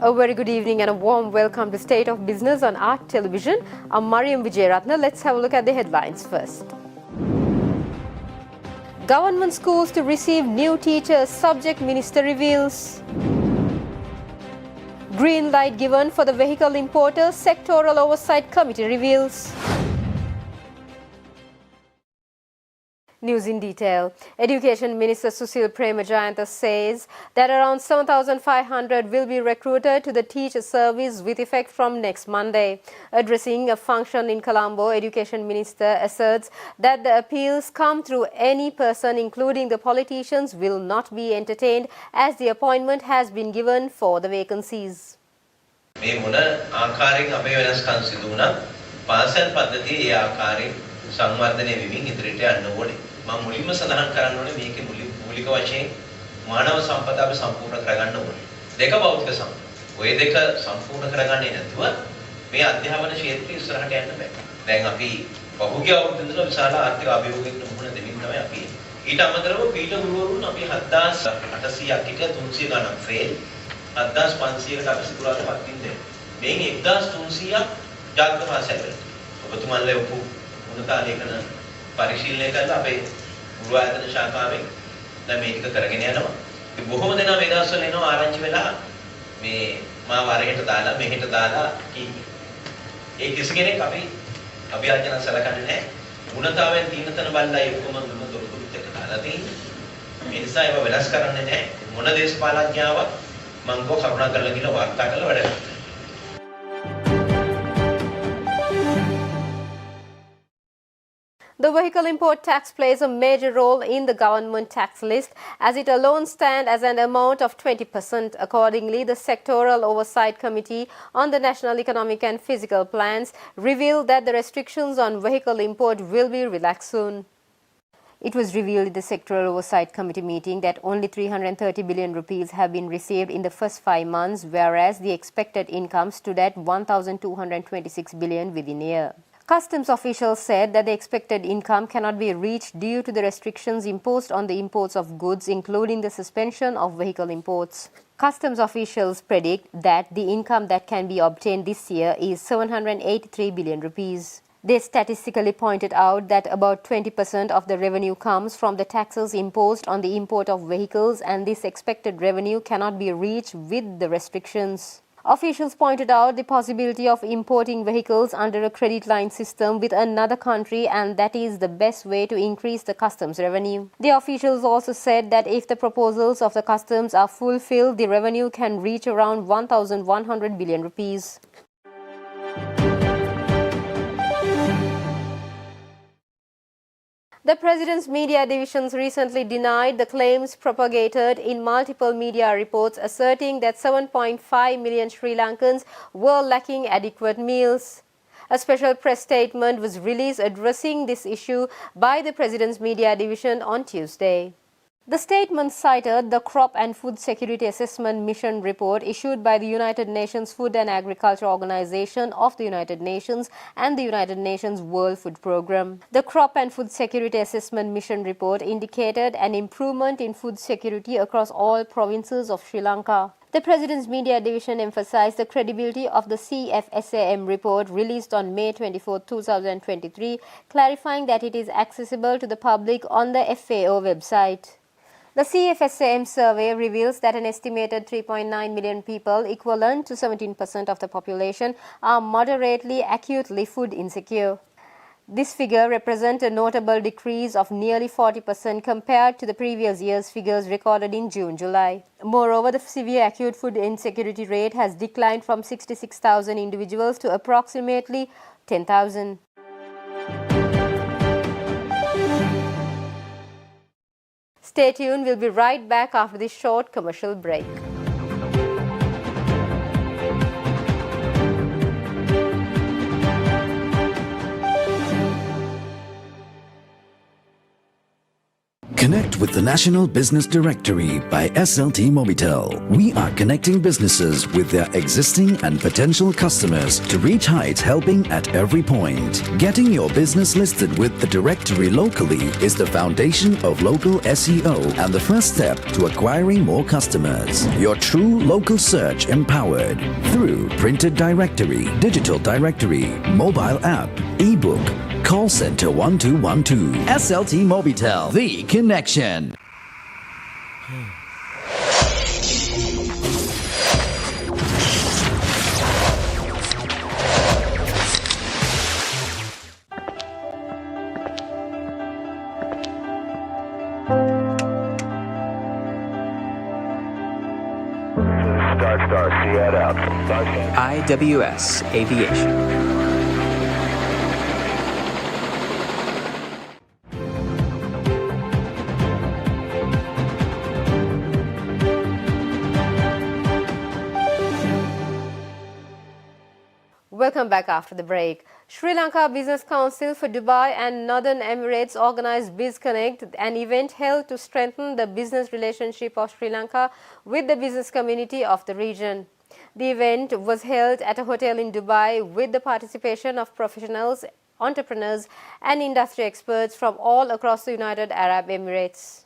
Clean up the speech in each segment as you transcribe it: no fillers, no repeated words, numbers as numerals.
A very good evening and a warm welcome to State of Business on Art Television. I'm Mariam Vijayaratna. Let's have a look at the headlines first. Government schools to receive new teachers, Subject Minister reveals. Green light given for the vehicle importers, Sectoral Oversight Committee reveals. News in detail. Education Minister Susil Premajayantha says that around 7,500 will be recruited to the teacher service with effect from next Monday. Addressing a function in Colombo, Education Minister asserts that the appeals come through any person, including the politicians, will not be entertained as the appointment has been given for the vacancies. මේ මොන ආකාරයෙන් අපේ වෙනස්කම් සිදු වුණත් පාසල් පද්ධතියේ ඒ ආකාරයෙන් සංවර්ධනය වෙමින් ඉදිරියට යන්න ඕනේ. මම මුලින්ම සඳහන් කරන්න ඕනේ මේකේ මූලික වශයෙන් මානව සම්පත අපි සම්පූර්ණ කරගන්න ඕනේ. දෙක භෞතික සම්පත. ඔය දෙක සම්පූර්ණ කරගන්නේ නැතුව මේ අධ්‍යාපන ක්ෂේත්‍රය ඉස්සරහට යන්න බෑ. දැන් අපි පහුගිය අවුරුද්දේ ඉඳලා විශාල ආර්ථික අභියෝගයකට මුහුණ දෙමින් තමයි අපි ඉන්නේ. ඊට අමතරව පීඨ ගුරුවරුන් අපි 7,800ක් හිටිය 300 ගණන් ෆේල් 7,500කට අපි සිකුරාට පත්ින් දෙන්නේ. මේන් 1,300ක් ජාතික පාසල්වල. ඔබතුමන්ලා උපු උන්නතාලේකන පරිශීලනය කරලා අපේ ගුරු ආයතන ශාඛාවෙන් දැන් මේ ටික කරගෙන යනවා. ඉතින් බොහොම දෙනා මේ දවස්වල එනවා ආරංචි වෙලා මේ මා වරහෙට දාලා මෙහෙට දාලා කීකේ. ඒ කිසි කෙනෙක් අපි අභියාචන සලකන්නේ නැහැ. ගුණතාවයෙන් තීනතන බල්ලා එක්කම දුන්න තොරතුරුත් එක්ක දාලා තියෙන්නේ. ඒ නිසා ඒව වෙනස් කරන්නේ නැහැ. මොන දේශපාලඥයාවක් මම කෝ කරුණා කරලා කියලා වාර්තා කරලා වැඩ කරනවා. The vehicle import tax plays a major role in the government tax list as it alone stands as an amount of 20%. Accordingly, the Sectoral Oversight Committee on the National Economic and Physical Plans revealed that the restrictions on vehicle import will be relaxed soon. It was revealed at the Sectoral Oversight Committee meeting that only 330 billion rupees have been received in the first 5 months, whereas the expected income stood at 1,226 billion within a year. Customs officials said that the expected income cannot be reached due to the restrictions imposed on the imports of goods, including the suspension of vehicle imports. Customs officials predict that the income that can be obtained this year is 783 billion rupees. They statistically pointed out that about 20% of the revenue comes from the taxes imposed on the import of vehicles, and this expected revenue cannot be reached with the restrictions. Officials pointed out the possibility of importing vehicles under a credit line system with another country, and that is the best way to increase the customs revenue. The officials also said that if the proposals of the customs are fulfilled, the revenue can reach around 1,100 billion rupees. The President's Media Divisions recently denied the claims propagated in multiple media reports asserting that 7.5 million Sri Lankans were lacking adequate meals. A special press statement was released addressing this issue by the President's Media Division on Tuesday. The statement cited the Crop and Food Security Assessment Mission report issued by the United Nations Food and Agriculture Organization of the United Nations and the United Nations World Food Programme. The Crop and Food Security Assessment Mission report indicated an improvement in food security across all provinces of Sri Lanka. The President's Media Division emphasized the credibility of the CFSAM report released on May 24, 2023, clarifying that it is accessible to the public on the FAO website. The CFSAM survey reveals that an estimated 3.9 million people, equivalent to 17% of the population, are moderately acutely food insecure. This figure represents a notable decrease of nearly 40% compared to the previous year's figures recorded in June-July. Moreover, the severe acute food insecurity rate has declined from 66,000 individuals to approximately 10,000. Stay tuned, we'll be right back after this short commercial break. Connect with the National Business Directory by SLT Mobitel. We are connecting businesses with their existing and potential customers to reach heights, helping at every point. Getting your business listed with the directory locally is the foundation of local SEO and the first step to acquiring more customers. Your true local search empowered through printed directory, digital directory, mobile app, ebook, call center 1212. SLT Mobitel, the connection. Star, Seat out. IWS Aviation. Welcome back after the break. Sri Lanka Business Council for Dubai and Northern Emirates organized BizConnect, an event held to strengthen the business relationship of Sri Lanka with the business community of the region. The event was held at a hotel in Dubai with the participation of professionals, entrepreneurs and industry experts from all across the United Arab Emirates.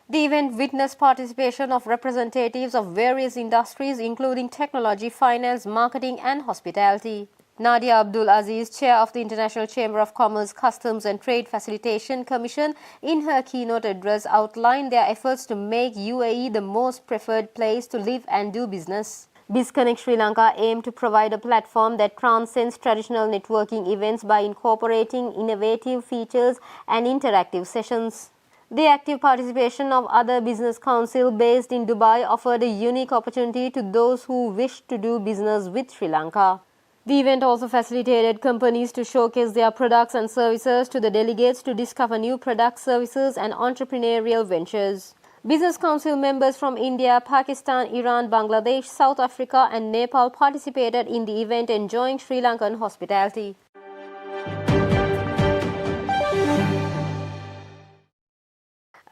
The event witnessed participation of representatives of various industries including technology, finance, marketing and hospitality. Nadia Abdul Aziz, chair of the International Chamber of Commerce, Customs and Trade Facilitation Commission, in her keynote address outlined their efforts to make UAE the most preferred place to live and do business. BizConnect Sri Lanka aimed to provide a platform that transcends traditional networking events by incorporating innovative features and interactive sessions. The active participation of other business councils based in Dubai offered a unique opportunity to those who wished to do business with Sri Lanka. The event also facilitated companies to showcase their products and services to the delegates to discover new products, services and entrepreneurial ventures. Business Council members from India, Pakistan, Iran, Bangladesh, South Africa and Nepal participated in the event, enjoying Sri Lankan hospitality.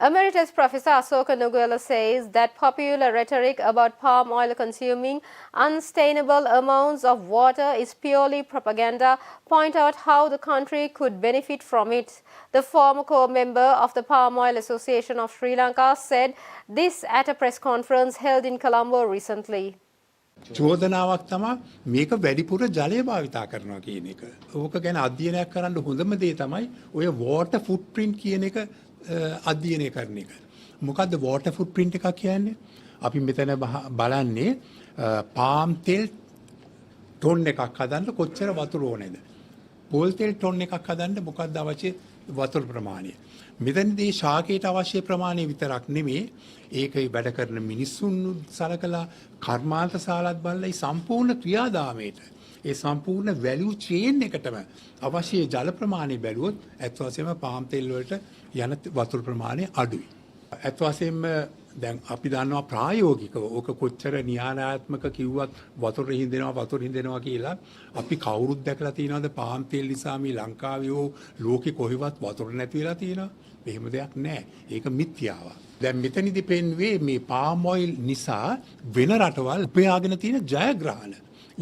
Emeritus Professor Asoka Nuguela says that popular rhetoric about palm oil consuming unsustainable amounts of water is purely propaganda, point out how the country could benefit from it. The former co-member of the Palm Oil Association of Sri Lanka said this at a press conference held in Colombo recently. චෝදනාවක් තමයි මේක වැඩිපුර ජලය භාවිතා කරනවා කියන එක. ඕක ගැන අධ්‍යයනයක් කරන්න හොඳම දේ තමයි ඔය water footprint කියන එක අධ්‍යයනය කරන එක. මොකද්ද water footprint එකක් කියන්නේ? අපි මෙතන බලන්නේ palm තෙල් ටොන් එකක් හදන්න කොච්චර වතුර ඕනේද? පොල් තෙල් ටොන් එකක් හදන්න මොකක්ද අවශ්‍ය වතුර ප්‍රමාණය? මෙතනදී ශාකයට අවශ්‍ය ප්‍රමාණය විතරක් නෙමෙයි ඒකයි වැඩ කරන මිනිස්සුන් සලකලා කර්මාන්ත ශාලාත් බලලා ඒ සම්පූර්ණ ක්‍රියාදාමයට ඒ සම්පූර්ණ වැලියු චේන් එකටම අවශ්‍ය ජල ප්‍රමාණය බැලුවොත් ඇත්ත වශයෙන්ම පාම් තෙල් වලට යන වතුර ප්‍රමාණය අඩුයි. ඇත්ත වශයෙන්ම දැන් අපි දන්නවා ප්‍රායෝගිකව ඕක කොච්චර න්‍යායාත්මක කිව්වත් වතුර හින්දෙනවා කියලා අපි කවුරුත් දැකලා තියෙනවද පාම් තෙල් නිසා මේ ලංකාවේ හෝ ලෝකේ කොහෙවත් වතුර නැති වෙලා තියෙනවා? එහෙම දෙයක් නැහැ. ඒක මිත්‍යාවක්. දැන් මෙතනදී පෙන්වේ මේ පාම් ඔයිල් නිසා වෙන රටවල් උපයාගෙන තියෙන ජයග්‍රහණ.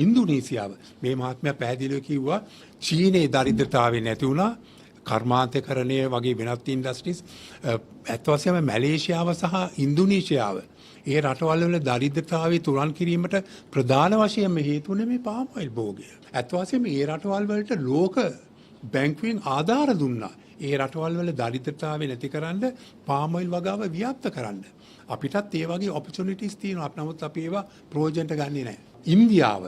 ඉන්දුනීසියාව මේ මහත්මයා පැහැදිලිව කිව්වා චීනයේ දරිද්‍රතාවය නැති වුණා. කර්මාන්තකරණය වගේ වෙනත් ඉන්ඩස්ට්‍රීස් ඇත්ත වශයෙන්ම මැලේසියාව සහ ඉන්දුනීසියාව ඒ රටවල් වල දරිද්‍රතාවය තුරන් කිරීමට ප්‍රධාන වශයෙන්ම හේතු වුණේ මේ පාම් ඔයිල් භෝගය. ඇත්ත වශයෙන්ම ඒ රටවල් වලට ලෝක බැංකුවෙන් ආධාර දුන්නා. ඒ රටවල් වල දරිද්‍රතාවය නැතිකරන්න පාම් ඔයිල් වගාව ව්‍යාප්ත කරන්න. අපිටත් ඒ වගේ ඔපචුනිටිස් තියෙනවා. නමුත් අපි ඒවා ප්‍රයෝජනට ගන්නේ නැහැ. ඉන්දියාව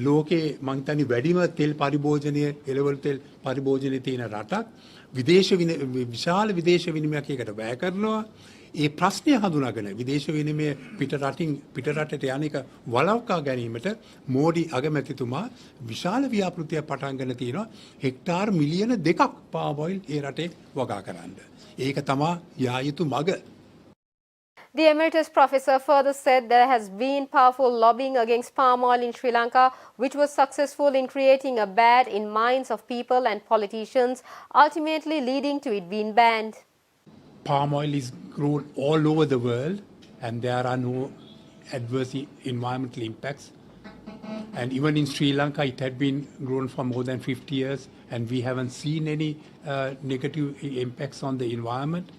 ලෝකේ මං හිතන්නේ වැඩිම තෙල් පරිභෝජනය එළවලු තෙල් පරිභෝජනයේ තියෙන රටක් විශාල විදේශ විනිමයක් එකට වැය කරනවා. ඒ ප්‍රශ්නය හඳුනාගෙන විදේශ විනිමය පිටරටට යන එක වළක්වා ගැනීමට මෝඩි අගමැතිතුමා විශාල ව්‍යාපෘතියක් පටන් ගන්න තියෙනවා. හෙක්ටාර් මිලියන 2ක් පාම් ඔයිල් ඒ රටේ වගා කරන්න. ඒක තමයි යා යුතු මග. The Emeritus Professor further said there has been powerful lobbying against palm oil in Sri Lanka, which was successful in creating a bad in minds of people and politicians, ultimately leading to it being banned. palm oil is grown all over the world and there are no adverse environmental impacts. And even in Sri Lanka, it had been grown for more than 50 years and we haven't seen any negative impacts on the environment.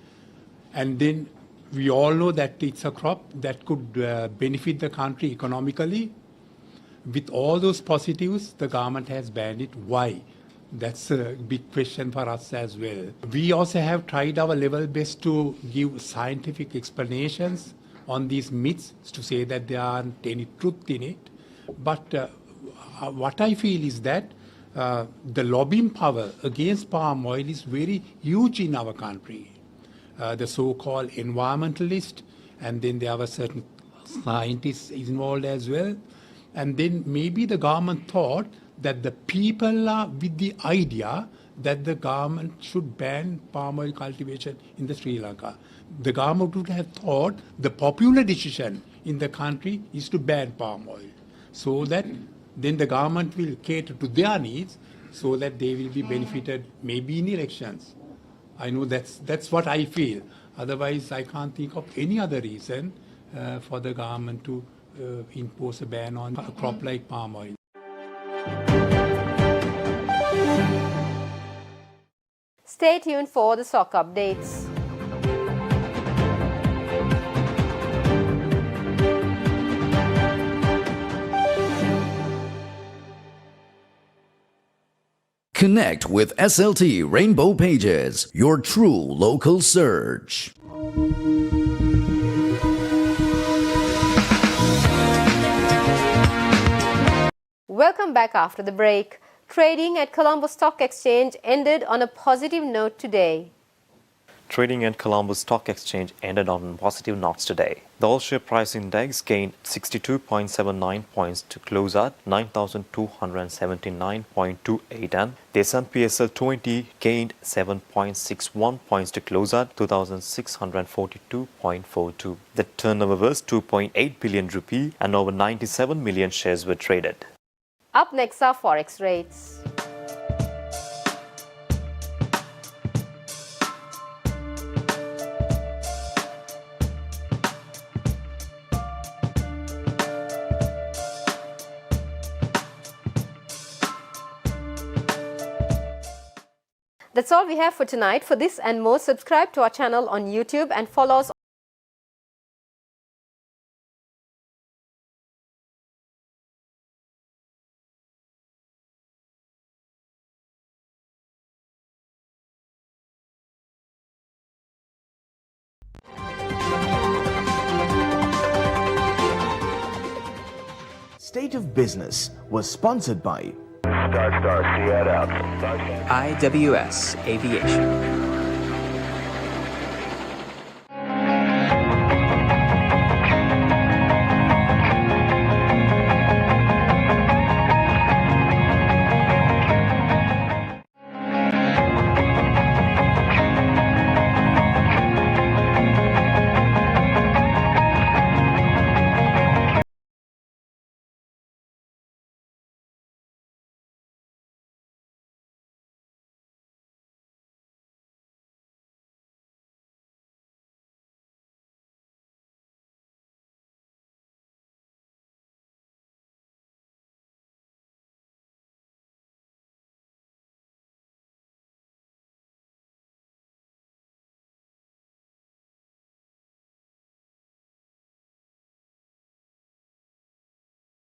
And then we all know that it's a crop that could benefit the country economically. With all those positives, the government has banned it. Why? That's a big question for us as well. We also have tried our level best to give scientific explanations on these myths to say that there aren't any truth in it. But what I feel is that the lobbying power against palm oil is very huge in our country. The so-called environmentalists, and then there were certain scientists involved as well. And then maybe the government thought that the people are with the idea that the government should ban palm oil cultivation in the Sri Lanka. The government would have thought the popular decision in the country is to ban palm oil, so that then the government will cater to their needs so that they will be benefited maybe in elections. I know that's what I feel. Otherwise, I can't think of any other reason for the government to impose a ban on a crop like palm oil. Stay tuned for the stock updates. Connect with SLT Rainbow Pages, your true local search. Welcome back after the break. Trading at Colombo Stock Exchange ended on a positive note today. Trading at Colombo Stock Exchange ended on positive notes today. The all-share price index gained 62.79 points to close at 9,279.28 and the S&P SL 20 gained 7.61 points to close at 2,642.42. The turnover was 2.8 billion rupee and over 97 million shares were traded. Up next are Forex rates. That's all we have for tonight. For this and more, subscribe to our channel on YouTube and follow us. State of Business was sponsored by Star, see that out. IWS Aviation.